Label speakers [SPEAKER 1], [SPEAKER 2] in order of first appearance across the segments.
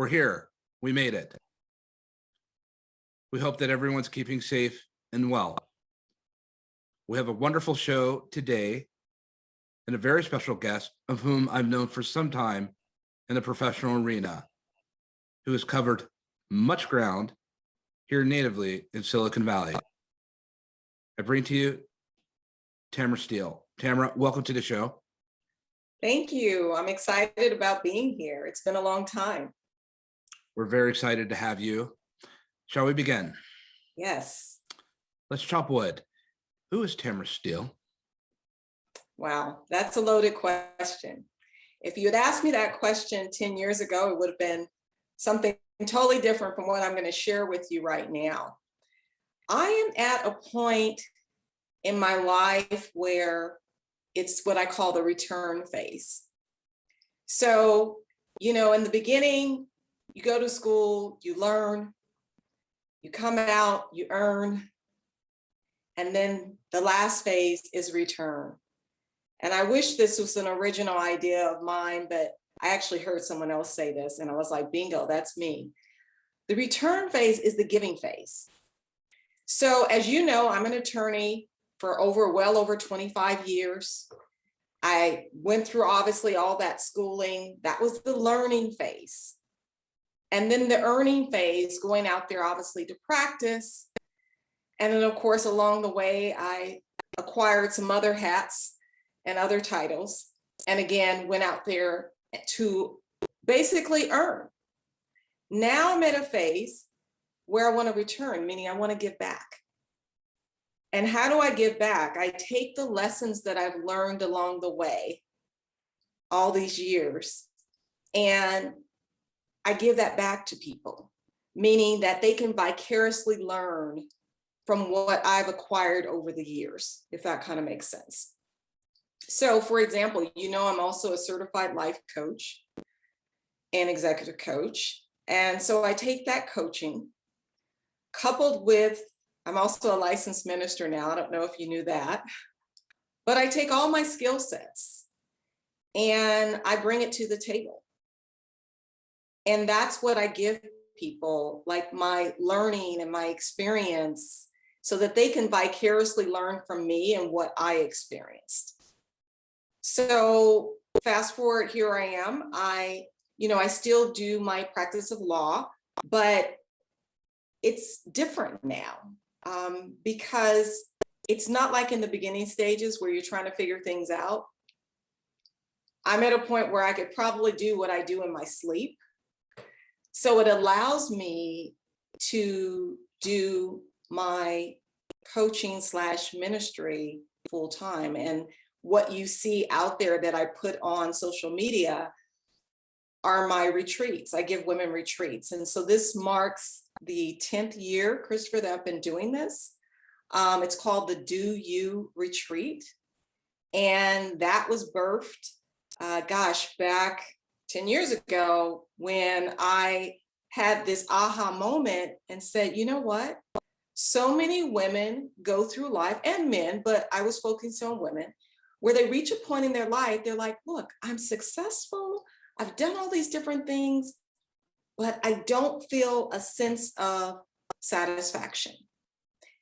[SPEAKER 1] We're here. We made it. We hope that everyone's keeping safe and well. We have a wonderful show today and a very special guest of whom I've known for some time in the professional arena, who has covered much ground here natively in Silicon Valley. I bring to you Tamara Steele. Tamara, welcome to the show.
[SPEAKER 2] Thank you. I'm excited about being here. It's been a long time.
[SPEAKER 1] We're very excited to have you. Shall we begin?
[SPEAKER 2] Yes.
[SPEAKER 1] Let's chop wood. Who is Tamara Steele?
[SPEAKER 2] Wow, that's a loaded question. If you had asked me that question 10 years ago, it would have been something totally different from what I'm going to share with you right now. I am at a point in my life where it's what I call the return phase. So, in the beginning, you go to school, you learn, you come out, you earn, and then the last phase is return. And I wish this was an original idea of mine, but I actually heard someone else say this and I was like, bingo, that's me. The return phase is the giving phase. So as you know, I'm an attorney for well over 25 years. I went through obviously all that schooling. That was the learning phase. And then the earning phase, going out there obviously to practice. And then of course, along the way, I acquired some other hats and other titles. And again, went out there to basically earn. Now I'm at a phase where I want to return, meaning I want to give back. And how do I give back? I take the lessons that I've learned along the way, all these years, and I give that back to people, meaning that they can vicariously learn from what I've acquired over the years, if that kind of makes sense. So for example, I'm also a certified life coach and executive coach. And so I take that coaching coupled with, I'm also a licensed minister now. I don't know if you knew that, but I take all my skill sets and I bring it to the table. And that's what I give people, like my learning and my experience, so that they can vicariously learn from me and what I experienced. So fast forward, here I am. I still do my practice of law, but it's different now because it's not like in the beginning stages where you're trying to figure things out. I'm at a point where I could probably do what I do in my sleep. So it allows me to do my coaching / ministry full time. And what you see out there that I put on social media are my retreats. I give women retreats. And so this marks the 10th year, Christopher, that I've been doing this. It's called the Do You Retreat. And that was birthed, back 10 years ago when I had this aha moment and said, you know what? So many women go through life, and men, but I was focusing on women, where they reach a point in their life, they're like, look, I'm successful. I've done all these different things, but I don't feel a sense of satisfaction.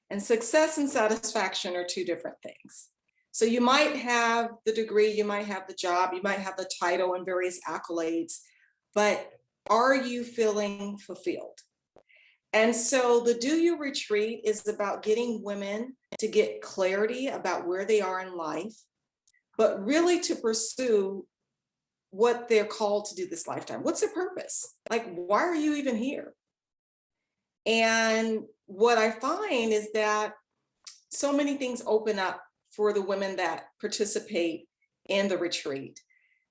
[SPEAKER 2] And success and satisfaction are two different things. So you might have the degree, you might have the job, you might have the title and various accolades, but are you feeling fulfilled? And so the Do You Retreat is about getting women to get clarity about where they are in life, but really to pursue what they're called to do this lifetime. What's their purpose? Like, why are you even here? And what I find is that so many things open up for the women that participate in the retreat.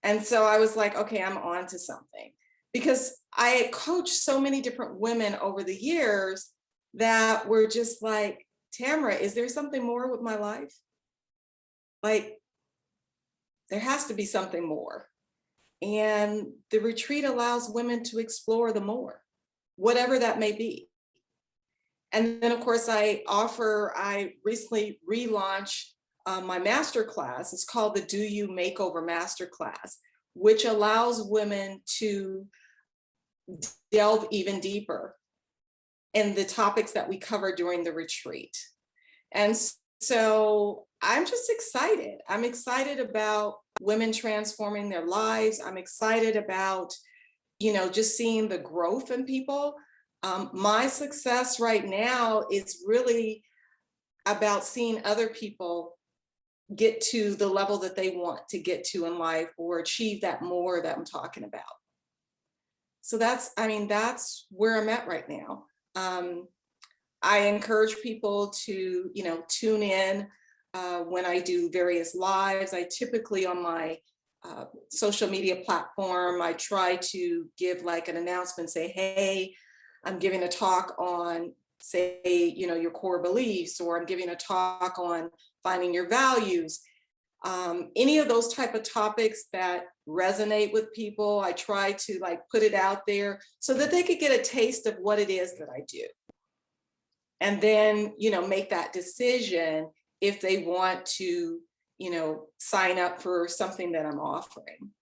[SPEAKER 2] And so I was like, okay, I'm on to something, because I had coached so many different women over the years that were just like, Tamara, is there something more with my life? Like, there has to be something more. And the retreat allows women to explore the more, whatever that may be. And then of course I recently relaunched my masterclass. It's called the Do You Makeover Masterclass, which allows women to delve even deeper in the topics that we covered during the retreat. And so I'm just excited. I'm excited about women transforming their lives. I'm excited about, just seeing the growth in people. My success right now is really about seeing other people get to the level that they want to get to in life, or achieve that more that I'm talking about. So that's where I'm at right now. I encourage people to, tune in when I do various lives. I typically, on my social media platform, I try to give like an announcement, say, hey, I'm giving a talk on, say, your core beliefs, or I'm giving a talk on finding your values. Any of those type of topics that resonate with people, I try to like put it out there so that they could get a taste of what it is that I do. And then, make that decision if they want to, sign up for something that I'm offering.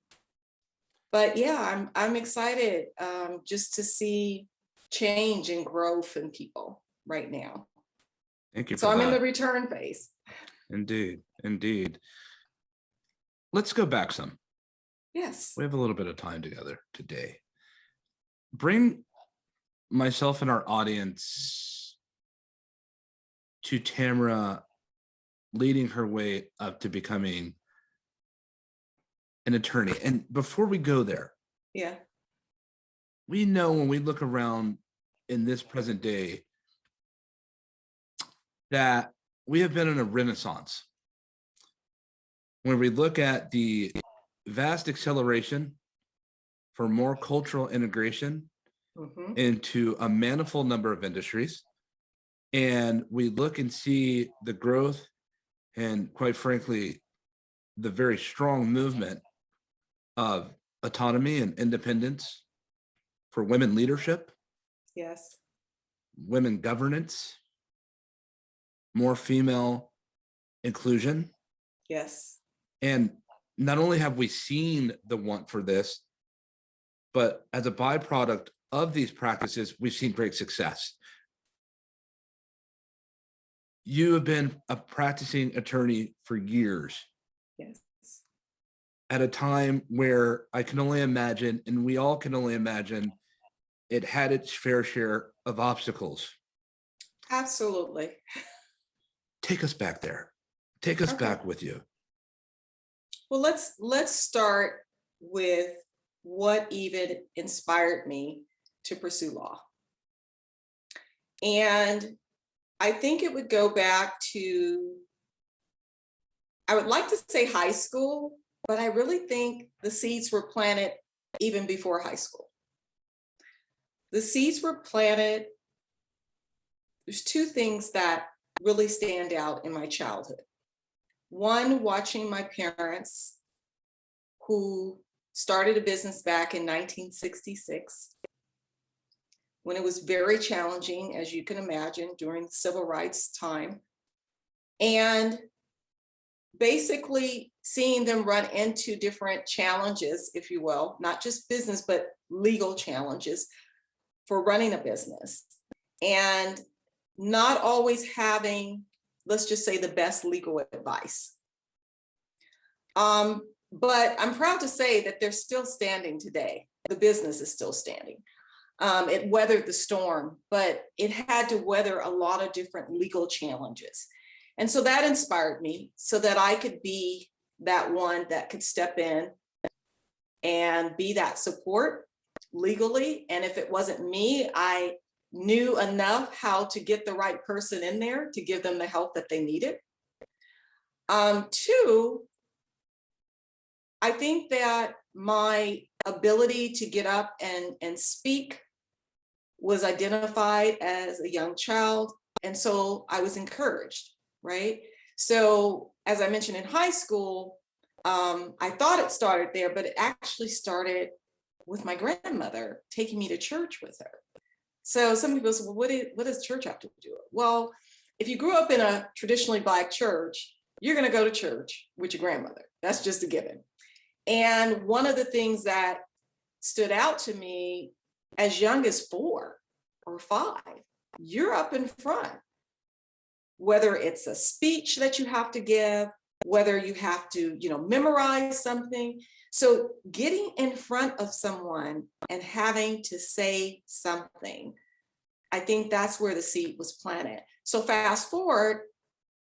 [SPEAKER 2] But yeah, I'm excited just to see change and growth in people right now.
[SPEAKER 1] Thank you.
[SPEAKER 2] So I'm in the return phase.
[SPEAKER 1] Indeed. Indeed. Let's go back some.
[SPEAKER 2] Yes.
[SPEAKER 1] We have a little bit of time together today. Bring myself and our audience to Tamara leading her way up to becoming an attorney. And before we go there,
[SPEAKER 2] yeah,
[SPEAKER 1] we know when we look around in this present day that we have been in a renaissance. When we look at the vast acceleration for more cultural integration into a manifold number of industries, and we look and see the growth and, quite frankly, the very strong movement of autonomy and independence for women leadership,
[SPEAKER 2] yes,
[SPEAKER 1] women governance, more female inclusion.
[SPEAKER 2] yes.
[SPEAKER 1] And not only have we seen the want for this, but as a byproduct of these practices, we've seen great success. You have been a practicing attorney for years.
[SPEAKER 2] Yes.
[SPEAKER 1] At a time where I can only imagine, and we all can only imagine, it had its fair share of obstacles.
[SPEAKER 2] Absolutely.
[SPEAKER 1] Take us back there. Take us back with you.
[SPEAKER 2] Well, let's start with what even inspired me to pursue law. And I think it would go back to, I would like to say high school, but I really think the seeds were planted even before high school. The seeds were planted. There's two things that really stand out in my childhood. One, watching my parents, who started a business back in 1966, when it was very challenging, as you can imagine, during the civil rights time. And basically seeing them run into different challenges, if you will, not just business, but legal challenges for running a business. And not always having, let's just say, the best legal advice. But I'm proud to say that they're still standing today. The business is still standing. It weathered the storm, but it had to weather a lot of different legal challenges. And so that inspired me so that I could be that one that could step in and be that support legally. And if it wasn't me, I knew enough how to get the right person in there to give them the help that they needed. Two, I think that my ability to get up and speak was identified as a young child. And so I was encouraged, right? So as I mentioned in high school, I thought it started there, but it actually started with my grandmother taking me to church with her. So some people say, well, what does church have to do with it? Well, if you grew up in a traditionally Black church, you're going to go to church with your grandmother. That's just a given. And one of the things that stood out to me as young as 4 or 5, you're up in front. Whether it's a speech that you have to give, whether you have to, memorize something. So getting in front of someone and having to say something, I think that's where the seed was planted. So fast forward,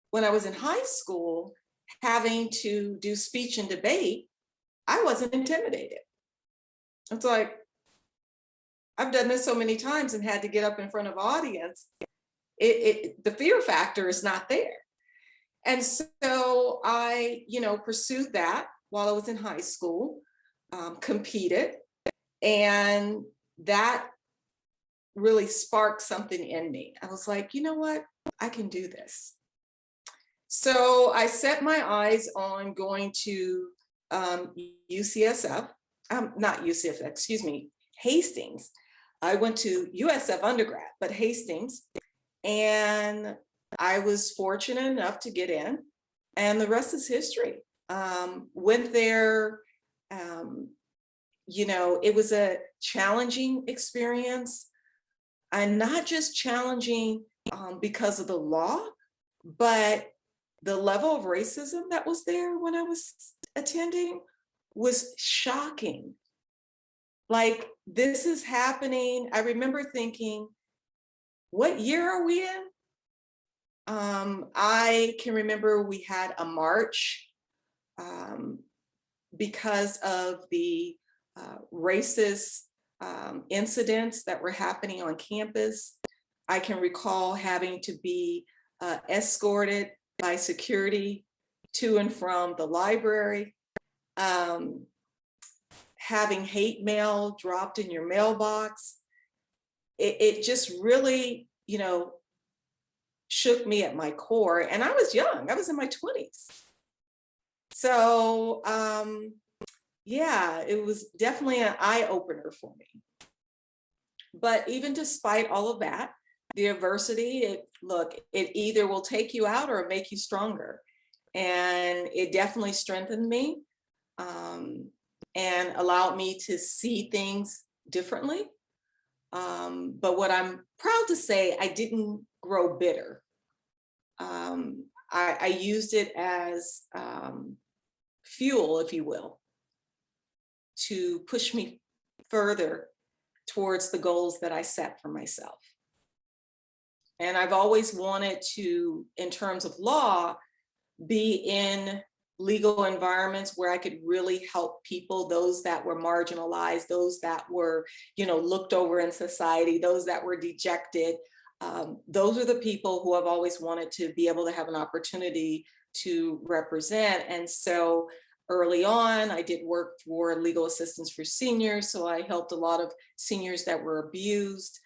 [SPEAKER 2] when I was in high school, having to do speech and debate, I wasn't intimidated. It's like, I've done this so many times and had to get up in front of audience. The fear factor is not there. And so I, pursued that while I was in high school, competed, and that really sparked something in me. I was like, you know what? I can do this. So I set my eyes on going to UCSF, not UCSF, excuse me, Hastings. I went to USF undergrad, but Hastings, and I was fortunate enough to get in, and the rest is history. Went there, it was a challenging experience, and not just challenging because of the law, but the level of racism that was there when I was attending was shocking. Like, this is happening. I remember thinking, what year are we in? I can remember we had a march because of the racist incidents that were happening on campus. I can recall having to be escorted by security to and from the library, having hate mail dropped in your mailbox. It just really, shook me at my core. And I was young, I was in my 20s. So it was definitely an eye opener for me. But even despite all of that, the adversity, it either will take you out or make you stronger. And it definitely strengthened me and allowed me to see things differently. But what I'm proud to say, I didn't grow bitter. I used it as fuel, if you will, to push me further towards the goals that I set for myself. And I've always wanted to, in terms of law, be in legal environments where I could really help people, those that were marginalized, those that were, looked over in society, those that were dejected. Those are the people who I've always wanted to be able to have an opportunity to represent. And so early on, I did work for legal assistance for seniors. So I helped a lot of seniors that were abused.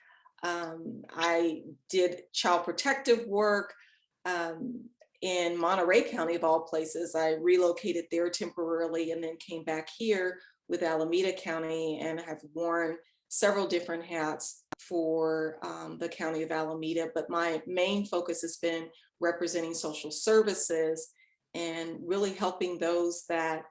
[SPEAKER 2] I did child protective work in Monterey County, of all places. I relocated there temporarily and then came back here with Alameda County and have worn several different hats for the County of Alameda. But my main focus has been representing social services and really helping those that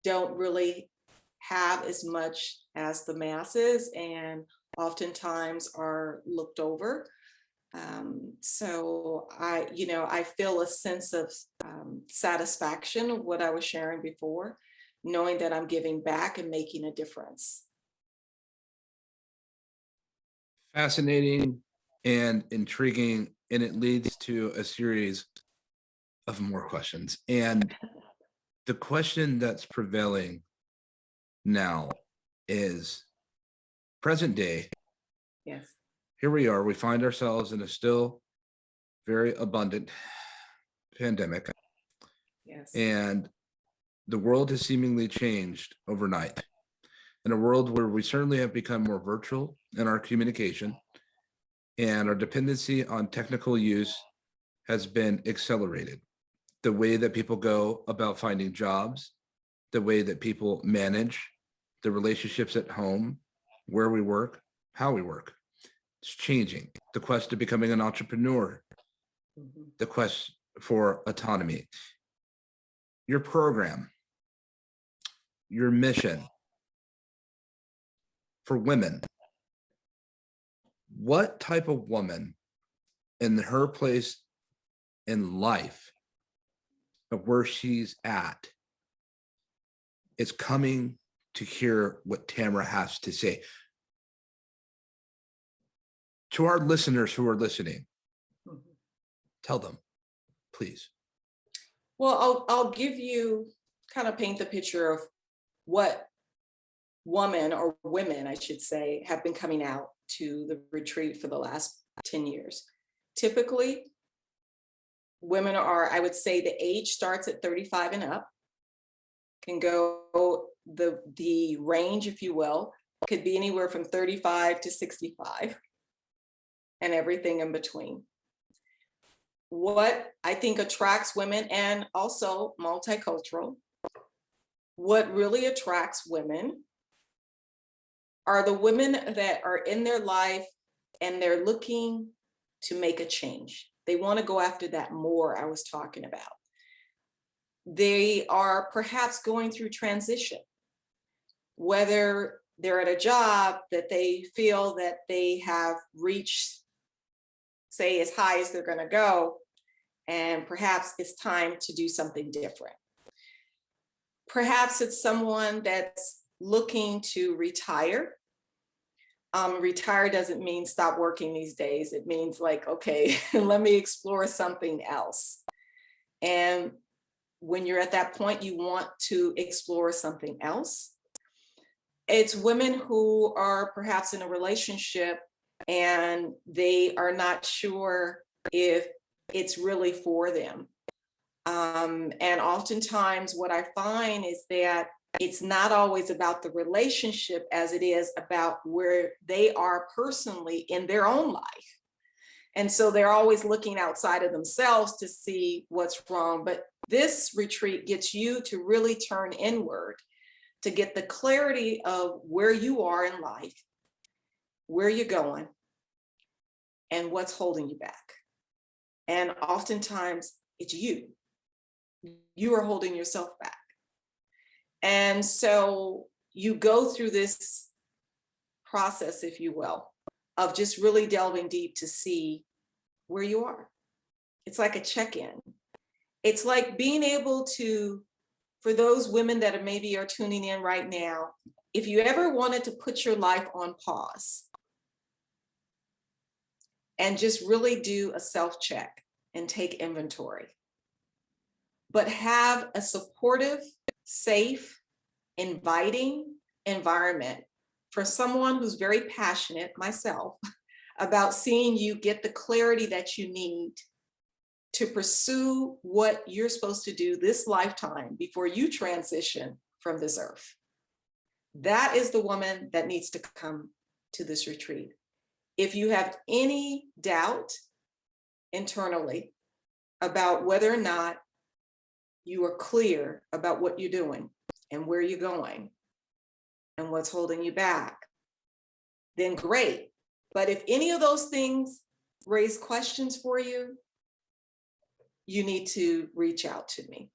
[SPEAKER 2] don't really have as much as the masses and oftentimes are looked over. So I feel a sense of satisfaction of what I was sharing before, knowing that I'm giving back and making a difference.
[SPEAKER 1] Fascinating and intriguing, and it leads to a series of more questions. And the question that's prevailing now is present day.
[SPEAKER 2] Yes.
[SPEAKER 1] Here we are, we find ourselves in a still very abundant pandemic.
[SPEAKER 2] Yes.
[SPEAKER 1] And the world has seemingly changed overnight. In a world where we certainly have become more virtual in our communication, and our dependency on technical use has been accelerated. The way that people go about finding jobs, the way that people manage the relationships at home, where we work, how we work, it's changing. The quest to becoming an entrepreneur, the quest for autonomy, your program, your mission, for women, what type of woman in her place in life of where she's at is coming to hear what Tamara has to say? To our listeners who are listening, tell them, please.
[SPEAKER 2] Well, I'll give you, kind of paint the picture of what women, or women, I should say, have been coming out to the retreat for the last 10 years. Typically, women are, I would say the age starts at 35 and up, can go, the range, if you will, could be anywhere from 35 to 65 and everything in between. What I think attracts women, and also multicultural, what really attracts women are the women that are in their life and they're looking to make a change. They want to go after that more I was talking about. They are perhaps going through transition, whether they're at a job that they feel that they have reached, say, as high as they're going to go, and perhaps it's time to do something different. Perhaps it's someone that's looking to retire. Retire doesn't mean stop working these days. It means like, okay, let me explore something else. And when you're at that point, you want to explore something else. It's women who are perhaps in a relationship and they are not sure if it's really for them. And oftentimes what I find is that it's not always about the relationship as it is about where they are personally in their own life. And so they're always looking outside of themselves to see what's wrong. But this retreat gets you to really turn inward, to get the clarity of where you are in life, where you're going, and what's holding you back. And oftentimes it's you. You are holding yourself back. And so you go through this process, if you will, of just really delving deep to see where you are. It's like a check-in. It's like being able to, for those women that maybe are tuning in right now, if you ever wanted to put your life on pause and just really do a self-check and take inventory, but have a supportive, safe, inviting environment for someone who's very passionate, myself, about seeing you get the clarity that you need to pursue what you're supposed to do this lifetime before you transition from this earth. That is the woman that needs to come to this retreat. If you have any doubt internally about whether or not you are clear about what you're doing and where you're going and what's holding you back, then great. But if any of those things raise questions for you, you need to reach out to me.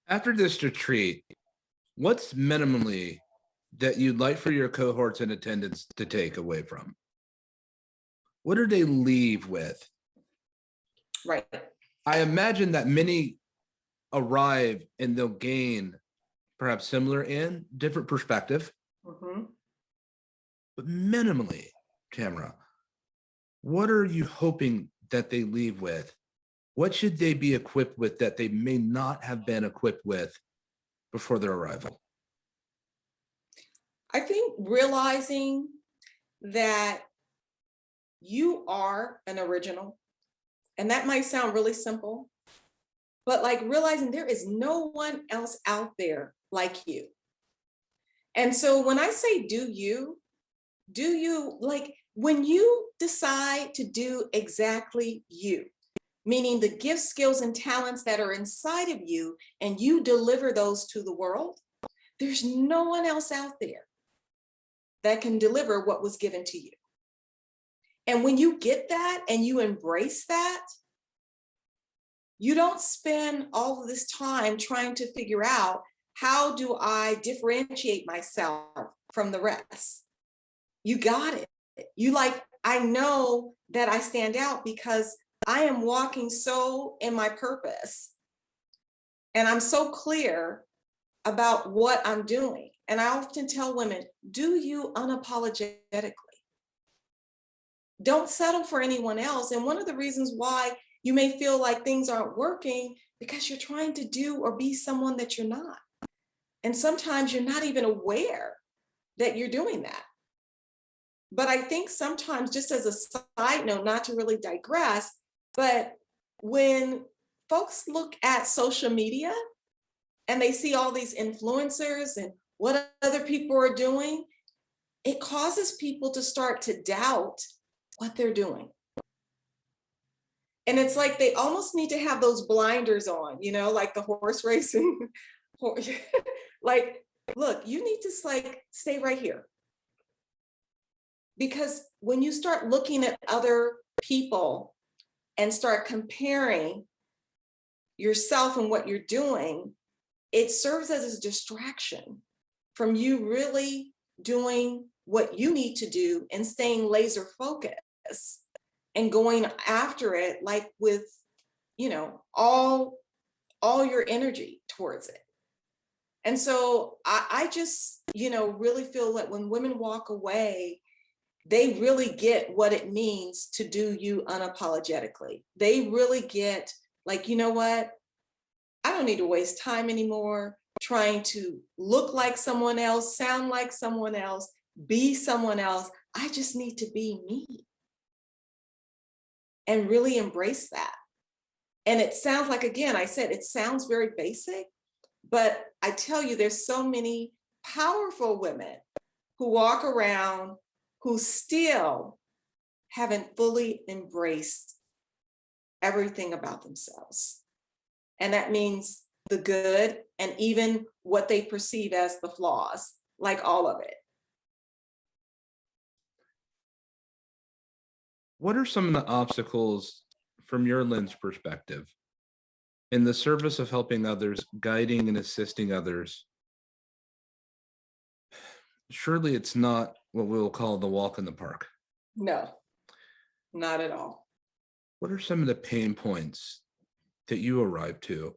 [SPEAKER 1] After this retreat, what's minimally that you'd like for your cohorts in attendance to take away from? What do they leave with?
[SPEAKER 2] Right.
[SPEAKER 1] I imagine that many arrive and they'll gain perhaps similar and different perspective.
[SPEAKER 2] Mm-hmm.
[SPEAKER 1] But minimally, Tamara, what are you hoping that they leave with? What should they be equipped with that they may not have been equipped with before their arrival?
[SPEAKER 2] I think realizing that you are an original, and that might sound really simple, but like realizing there is no one else out there like you. And so when I say do you, like when you decide to do exactly you, meaning the gifts, skills, and talents that are inside of you, and you deliver those to the world, there's no one else out there that can deliver what was given to you. And when you get that and you embrace that, you don't spend all of this time trying to figure out, how do I differentiate myself from the rest. You got it. You like, I know that I stand out because I am walking so in my purpose. And I'm so clear about what I'm doing. And I often tell women, do you unapologetically. Don't settle for anyone else. And one of the reasons why you may feel like things aren't working because you're trying to do or be someone that you're not. And sometimes you're not even aware that you're doing that. But I think sometimes, just as a side note, not to really digress, but when folks look at social media and they see all these influencers and what other people are doing, it causes people to start to doubt what they're doing. And it's like they almost need to have those blinders on, you know, like the horse racing. Like, look, you need to like stay right here. Because when you start looking at other people and start comparing yourself and what you're doing, it serves as a distraction from you really doing what you need to do and staying laser focused and going after it, like with, you know, all your energy towards it. And so I just, you know, really feel that when women walk away, they really get what it means to do you unapologetically. They really get like, you know what? I don't need to waste time anymore trying to look like someone else, sound like someone else, be someone else. I just need to be me and really embrace that. And it sounds like, again, I said, it sounds very basic, but I tell you, there's so many powerful women who walk around who still haven't fully embraced everything about themselves. And that means the good and even what they perceive as the flaws, like all of it.
[SPEAKER 1] What are some of the obstacles from your lens perspective in the service of helping others, guiding and assisting others? Surely it's not what we'll call the walk in the park.
[SPEAKER 2] No, not at all.
[SPEAKER 1] What are some of the pain points that you arrive to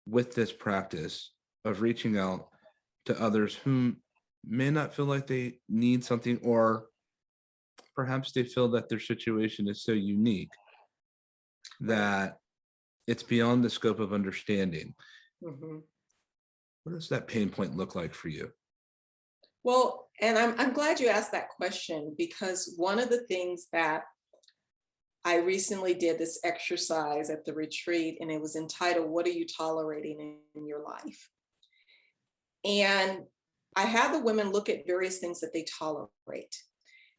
[SPEAKER 1] with this practice of reaching out to others who may not feel like they need something, or perhaps they feel that their situation is so unique that it's beyond the scope of understanding?
[SPEAKER 2] Mm-hmm.
[SPEAKER 1] What does that pain point look like for you?
[SPEAKER 2] Well, and I'm glad you asked that question, because one of the things that I recently did this exercise at the retreat, and it was entitled, "What are you tolerating in your life?" And I had the women look at various things that they tolerate.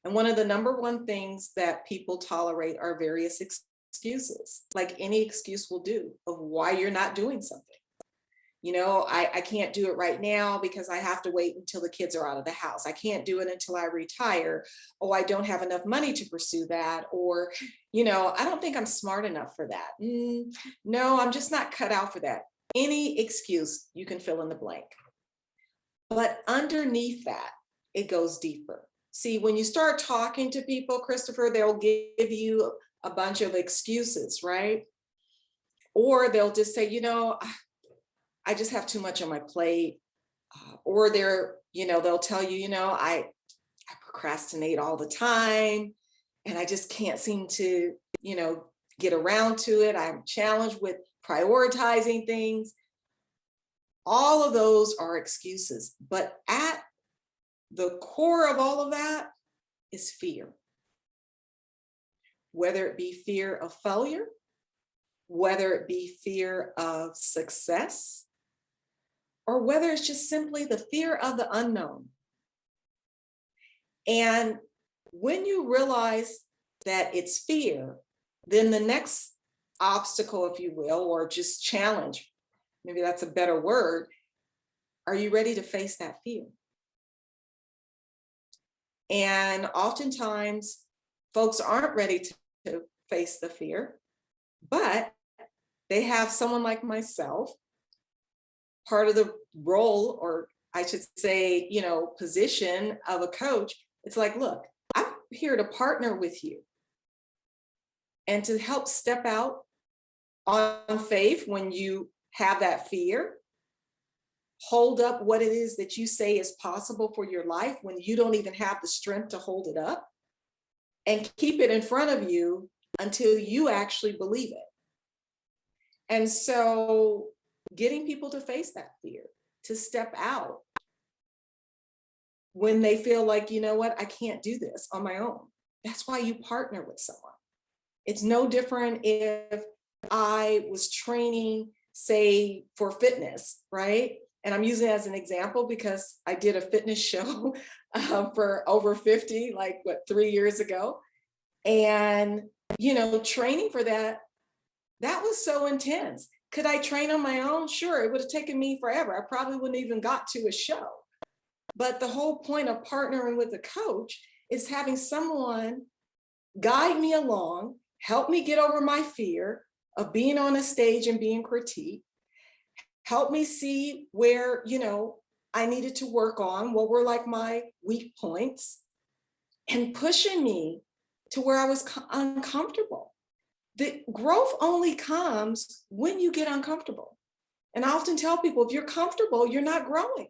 [SPEAKER 2] And one of the number one things that people tolerate are various excuses, like any excuse will do of why you're not doing something. You know, I can't do it right now because I have to wait until the kids are out of the house. I can't do it until I retire. Oh, I don't have enough money to pursue that. Or, you know, I don't think I'm smart enough for that. No, I'm just not cut out for that. Any excuse, you can fill in the blank. But underneath that, it goes deeper. See, when you start talking to people, Christopher, they'll give you a bunch of excuses, right? Or they'll just say, you know, I just have too much on my plate. Or they'll tell you, you know, I procrastinate all the time and I just can't seem to, you know, get around to it. I'm challenged with prioritizing things. All of those are excuses, but at the core of all of that is fear. Whether it be fear of failure, whether it be fear of success, or whether it's just simply the fear of the unknown. And when you realize that it's fear, then the next obstacle, if you will, or just challenge, maybe that's a better word, are you ready to face that fear? And oftentimes, folks aren't ready to face the fear, but they have someone like myself. Part of the role, or I should say, position of a coach. It's like, look, I'm here to partner with you and to help step out on faith when you have that fear. Hold up what it is that you say is possible for your life when you don't even have the strength to hold it up, and keep it in front of you until you actually believe it. And so getting people to face that fear, to step out when they feel like, you know what, I can't do this on my own. That's why you partner with someone. It's no different if I was training, say, for fitness, right? And I'm using it as an example because I did a fitness show for over 50, 3 years ago. And, training for that was so intense. Could I train on my own? Sure, it would have taken me forever. I probably wouldn't even got to a show. But the whole point of partnering with a coach is having someone guide me along, help me get over my fear of being on a stage and being critiqued, help me see where, I needed to work on, what were my weak points, and pushing me to where I was uncomfortable. The growth only comes when you get uncomfortable. And I often tell people, if you're comfortable, you're not growing.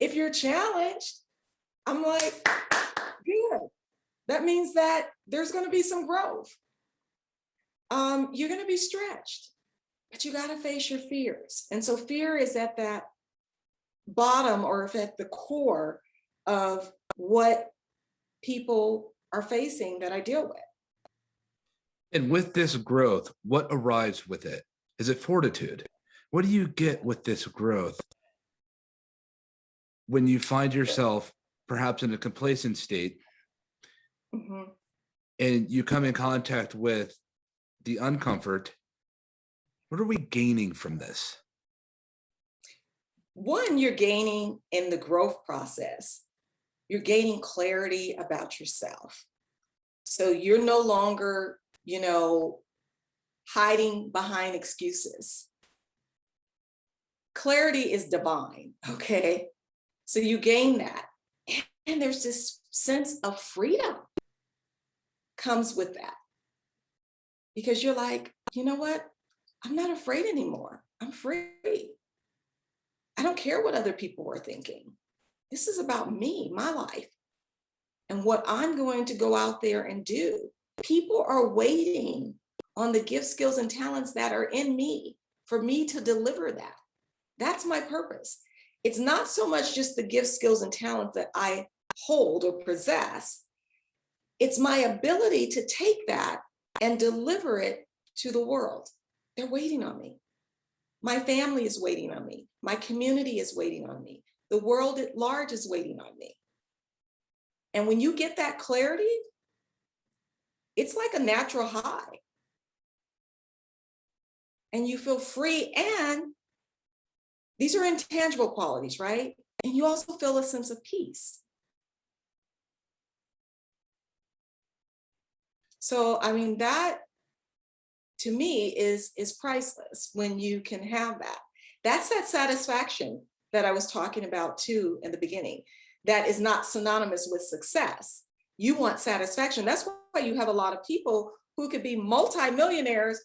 [SPEAKER 2] If you're challenged, I'm like, good. That means that there's going to be some growth. You're going to be stretched, but you got to face your fears. And so fear is at that bottom, or at the core of what people are facing that I deal with.
[SPEAKER 1] And with this growth, what arrives with it? Is it fortitude? What do you get with this growth when you find yourself perhaps in a complacent state,
[SPEAKER 2] Mm-hmm.
[SPEAKER 1] and you come in contact with the uncomfort? What are we gaining from this?
[SPEAKER 2] One, you're gaining in the growth process. You're gaining clarity about yourself. So you're no longer, hiding behind excuses. Clarity is divine, okay? So you gain that. And there's this sense of freedom comes with that. Because you're like, you know what? I'm not afraid anymore. I'm free. I don't care what other people are thinking. This is about me, my life, and what I'm going to go out there and do. People are waiting on the gifts, skills, and talents that are in me for me to deliver that. That's my purpose. It's not so much just the gifts, skills, and talents that I hold or possess. It's my ability to take that and deliver it to the world. They're waiting on me. My family is waiting on me. My community is waiting on me. The world at large is waiting on me. And when you get that clarity, it's like a natural high. And you feel free. And these are intangible qualities, right? And you also feel a sense of peace. So, that to me is priceless when you can have that. That's that satisfaction that I was talking about too in the beginning. That is not synonymous with success. You want satisfaction. That's why you have a lot of people who could be multimillionaires,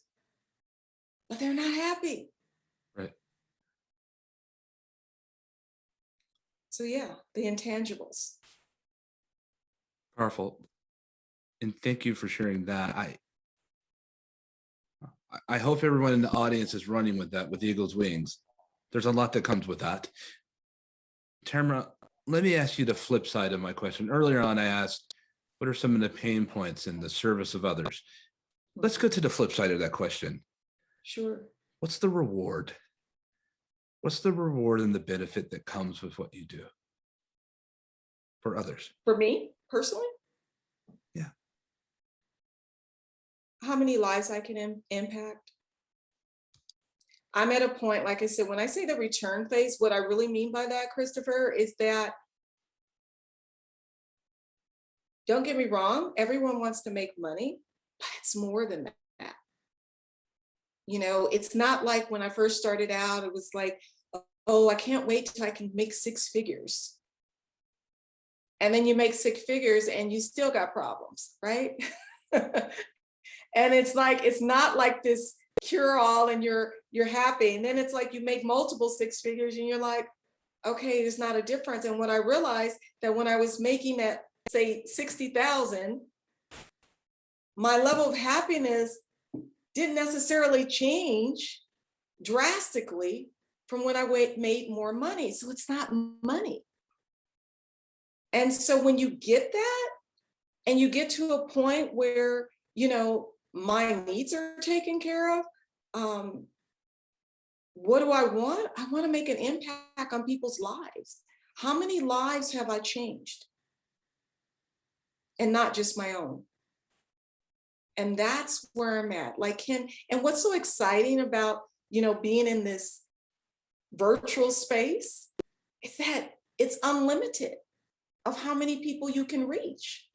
[SPEAKER 2] but they're not happy.
[SPEAKER 1] Right.
[SPEAKER 2] So yeah, the intangibles.
[SPEAKER 1] Powerful. And thank you for sharing that. I hope everyone in the audience is running with that, with eagle's wings. There's a lot that comes with that. Tamara, let me ask you the flip side of my question. Earlier on, I asked, what are some of the pain points in the service of others? Let's go to the flip side of that question.
[SPEAKER 2] Sure.
[SPEAKER 1] What's the reward? What's the reward and the benefit that comes with what you do for others?
[SPEAKER 2] For me, personally?
[SPEAKER 1] Yeah.
[SPEAKER 2] How many lives I can impact? I'm at a point, like I said, when I say the return phase, what I really mean by that, Christopher, is that, don't get me wrong, everyone wants to make money, but it's more than that. It's not like when I first started out, it was like, oh, I can't wait till I can make six figures. And then you make six figures and you still got problems, right? And it's like, it's not like this cure all and you're happy. And then it's like you make multiple six figures and you're like, okay, there's not a difference. And what I realized that when I was making that, say 60,000, my level of happiness didn't necessarily change drastically from when I made more money. So it's not money. And so when you get that and you get to a point where, my needs are taken care of, what do I want? I want to make an impact on people's lives. How many lives have I changed? And not just my own. And that's where I'm at. And what's so exciting about, being in this virtual space is that it's unlimited of how many people you can reach.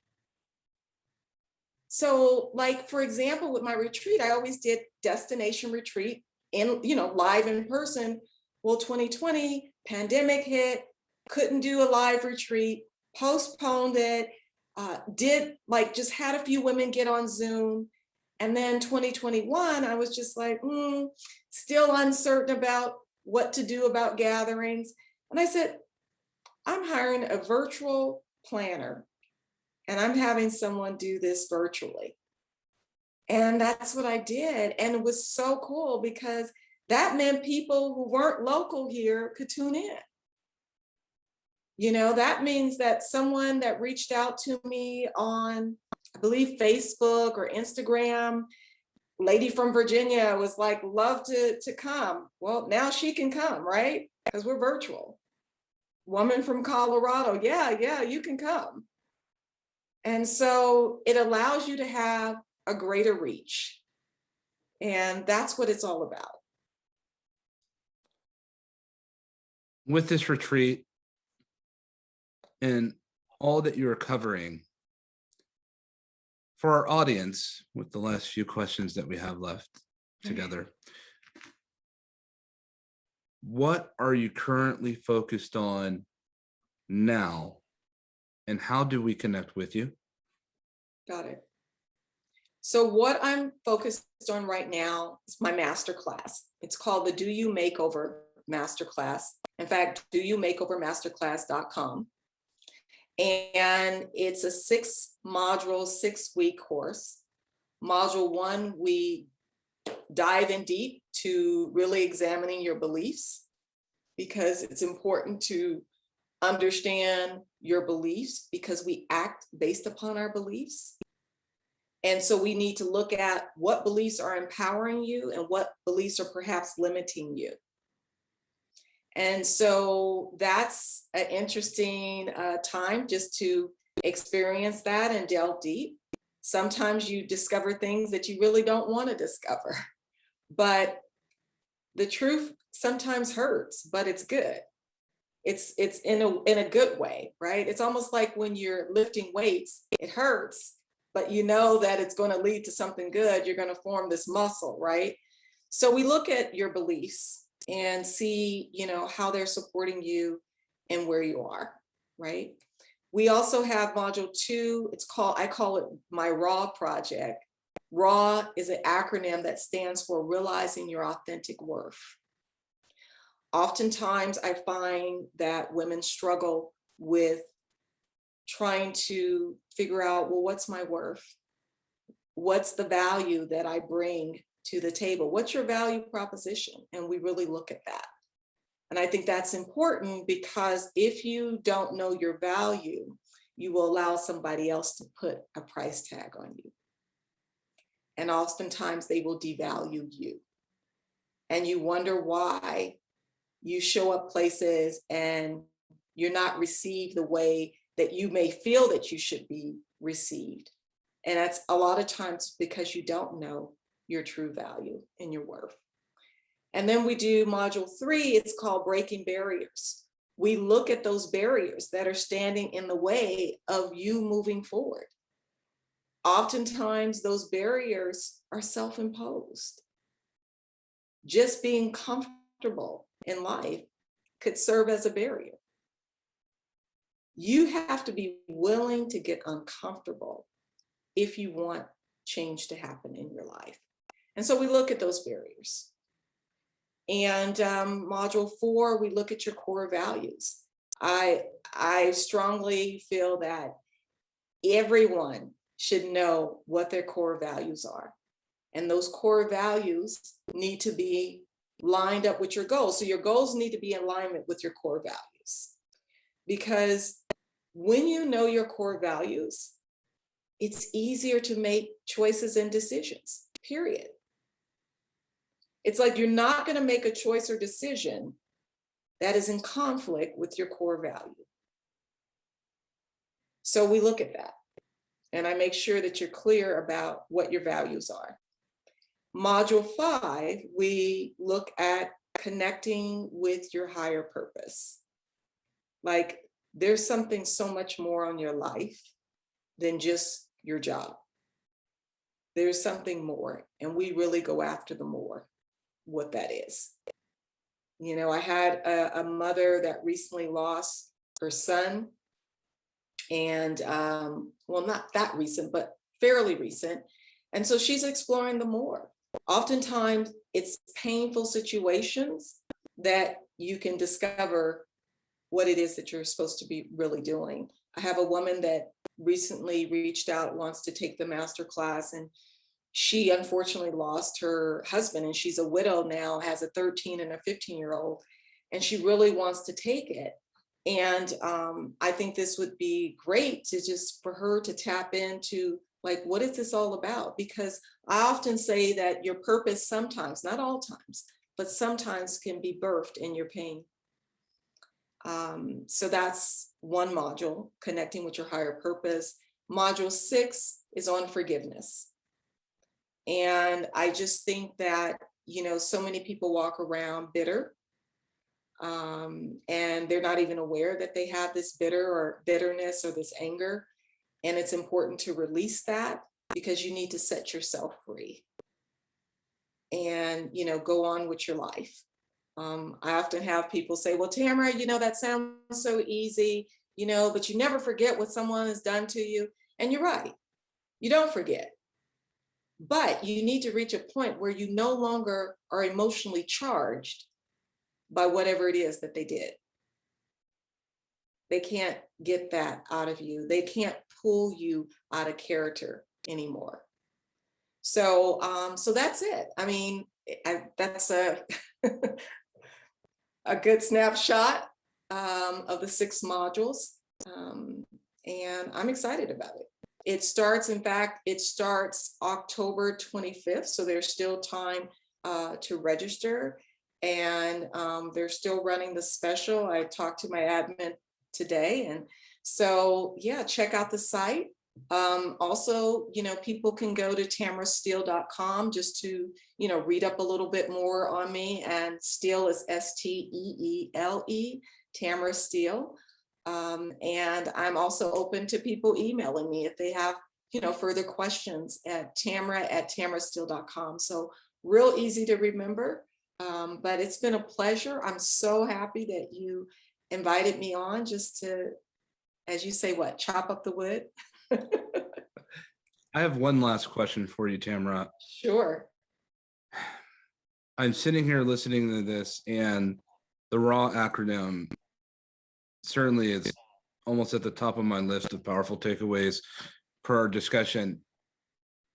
[SPEAKER 2] So for example, with my retreat, I always did destination retreat in, live in person. Well, 2020 pandemic hit, couldn't do a live retreat, postponed it, just had a few women get on Zoom. And then 2021, I was just like, still uncertain about what to do about gatherings. And I said, I'm hiring a virtual planner and I'm having someone do this virtually. And that's what I did. And it was so cool because that meant people who weren't local here could tune in. That means that someone that reached out to me on, I believe, Facebook or Instagram, lady from Virginia was like, love to come. Well, now she can come, right? Because we're virtual. Woman from Colorado, yeah, you can come. And so it allows you to have a greater reach. And that's what it's all about.
[SPEAKER 1] With this retreat and all that you are covering, for our audience, with the last few questions that we have left together, what are you currently focused on now, and how do we connect with you?
[SPEAKER 2] Got it. So what I'm focused on right now is my masterclass. It's called the Do You Makeover Masterclass. In fact, doyoumakeovermasterclass.com. And it's a 6-module, 6-week course. Module 1, we dive in deep to really examining your beliefs, because it's important to understand your beliefs because we act based upon our beliefs. And so we need to look at what beliefs are empowering you and what beliefs are perhaps limiting you. And so that's an interesting time just to experience that and delve deep. Sometimes you discover things that you really don't want to discover, but the truth sometimes hurts, but it's good. It's in a good way, right? It's almost like when you're lifting weights, it hurts, but you know that it's going to lead to something good. You're going to form this muscle, right? So we look at your beliefs and see, how they're supporting you and where you are, right? We also have module 2. I call it my RAW project. RAW is an acronym that stands for Realizing Your Authentic Worth. Oftentimes I find that women struggle with trying to figure out, well, what's my worth? What's the value that I bring to the table? What's your value proposition? And we really look at that. And I think that's important because if you don't know your value, you will allow somebody else to put a price tag on you. And oftentimes they will devalue you. And you wonder why you show up places and you're not received the way that you may feel that you should be received. And that's a lot of times because you don't know your true value and your worth. And then we do module 3, it's called Breaking Barriers. We look at those barriers that are standing in the way of you moving forward. Oftentimes those barriers are self-imposed. Just being comfortable in life could serve as a barrier. You have to be willing to get uncomfortable if you want change to happen in your life. And so we look at those barriers. And module 4, we look at your core values. I strongly feel that everyone should know what their core values are. And those core values need to be lined up with your goals. So your goals need to be in alignment with your core values. Because when you know your core values, it's easier to make choices and decisions, period. It's like you're not going to make a choice or decision that is in conflict with your core value. So we look at that, and I make sure that you're clear about what your values are. Module 5, we look at connecting with your higher purpose. Like, there's something so much more on your life than just your job. There's something more, and we really go after the more, what that is. You know, I had a mother that recently lost her son, and well, not that recent, but fairly recent. And so she's exploring the more. Oftentimes it's painful situations that you can discover what it is that you're supposed to be really doing. I have a woman that recently reached out, wants to take the master class, and she unfortunately lost her husband, and she's a widow now, has a 13 and a 15-year-old, and she really wants to take it. And I think this would be great to just for her to tap into, like, what is this all about? Because I often say that your purpose sometimes, not all times, but sometimes can be birthed in your pain. So that's one module, connecting with your higher purpose. Module 6 is on forgiveness. And I just think that, you know, so many people walk around bitter, and they're not even aware that they have this bitterness or this anger. And it's important to release that, because you need to set yourself free and, you know, go on with your life. I often have people say, well, Tamara, you know, that sounds so easy, you know, but you never forget what someone has done to you. And you're right, you don't forget. But you need to reach a point where you no longer are emotionally charged by whatever it is that they did. They can't get that out of you. They can't pull you out of character anymore. So, so that's it. I mean, that's a a good snapshot of the 6 modules, and I'm excited about it. It starts, in fact, it starts October 25th, so there's still time to register, and they're still running the special. I talked to my admin today, and so yeah, check out the site. Also, you know, people can go to tamarasteel.com just to, you know, read up a little bit more on me, and Steele is Steele, Tamara Steele. And I'm also open to people emailing me if they have, you know, further questions at tamara@tamarasteel.com. So real easy to remember, but it's been a pleasure. I'm so happy that you invited me on just to, as you say, what, chop up the wood?
[SPEAKER 1] I have one last question for you, Tamara.
[SPEAKER 2] Sure.
[SPEAKER 1] I'm sitting here listening to this, and the RAW acronym certainly is almost at the top of my list of powerful takeaways per our discussion.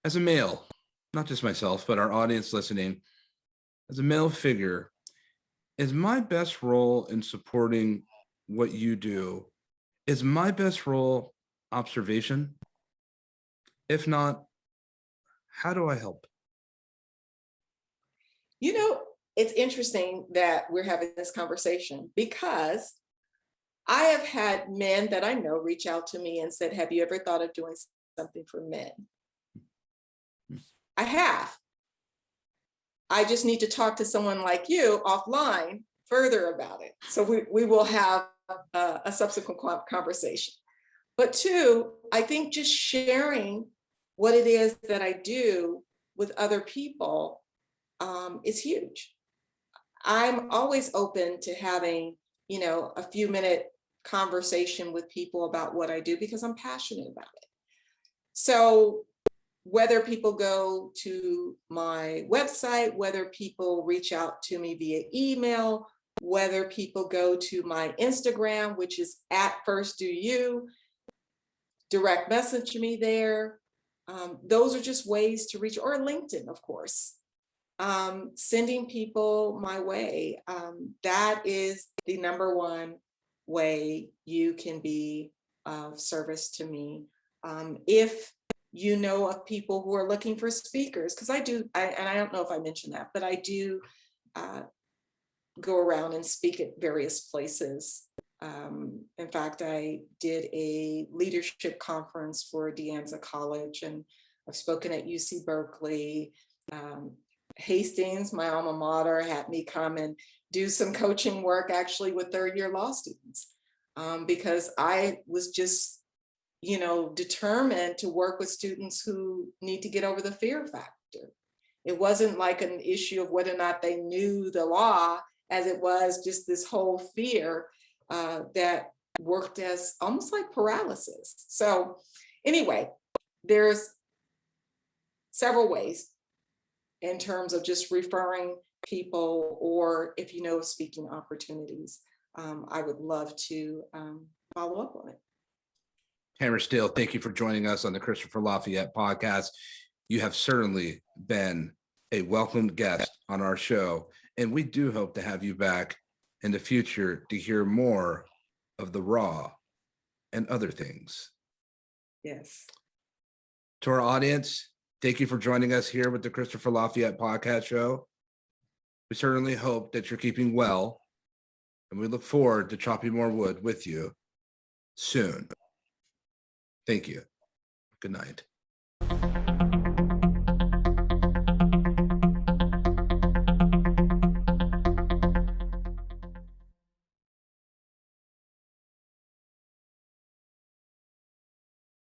[SPEAKER 1] As a male, not just myself, but our audience listening, as a male figure, is my best role in supporting what you do, is my best role observation? If not, how do I help?
[SPEAKER 2] You know, it's interesting that we're having this conversation, because I have had men that I know reach out to me and said, have you ever thought of doing something for men? I have. I just need to talk to someone like you offline further about it. So we will have a subsequent conversation. But 2, I think just sharing what it is that I do with other people is huge. I'm always open to having a few minute conversation with people about what I do because I'm passionate about it. So whether people go to my website, whether people reach out to me via email, whether people go to my Instagram, which is @firstdoyou, direct message me there. Those are just ways to reach, or LinkedIn, of course. Sending people my way. That is the number one way you can be of service to me. If you know of people who are looking for speakers, because and I don't know if I mentioned that, but I do go around and speak at various places. In fact, I did a leadership conference for De Anza College, and I've spoken at UC Berkeley. Hastings, my alma mater, had me come and do some coaching work actually with third-year law students, because I was just, determined to work with students who need to get over the fear factor. It wasn't like an issue of whether or not they knew the law, as it was just this whole fear that worked as almost like paralysis. So anyway, there's several ways in terms of just referring people, or if you know of speaking opportunities, I would love to follow up on it.
[SPEAKER 1] Tamara Steele, thank you for joining us on the Christopher Lafayette podcast. You have certainly been a welcomed guest on our show, and we do hope to have you back in the future to hear more of the raw and other things.
[SPEAKER 2] Yes.
[SPEAKER 1] To our audience, thank you for joining us here with the Christopher Lafayette podcast show. We certainly hope that you're keeping well, and we look forward to chopping more wood with you soon. Thank you. Good night.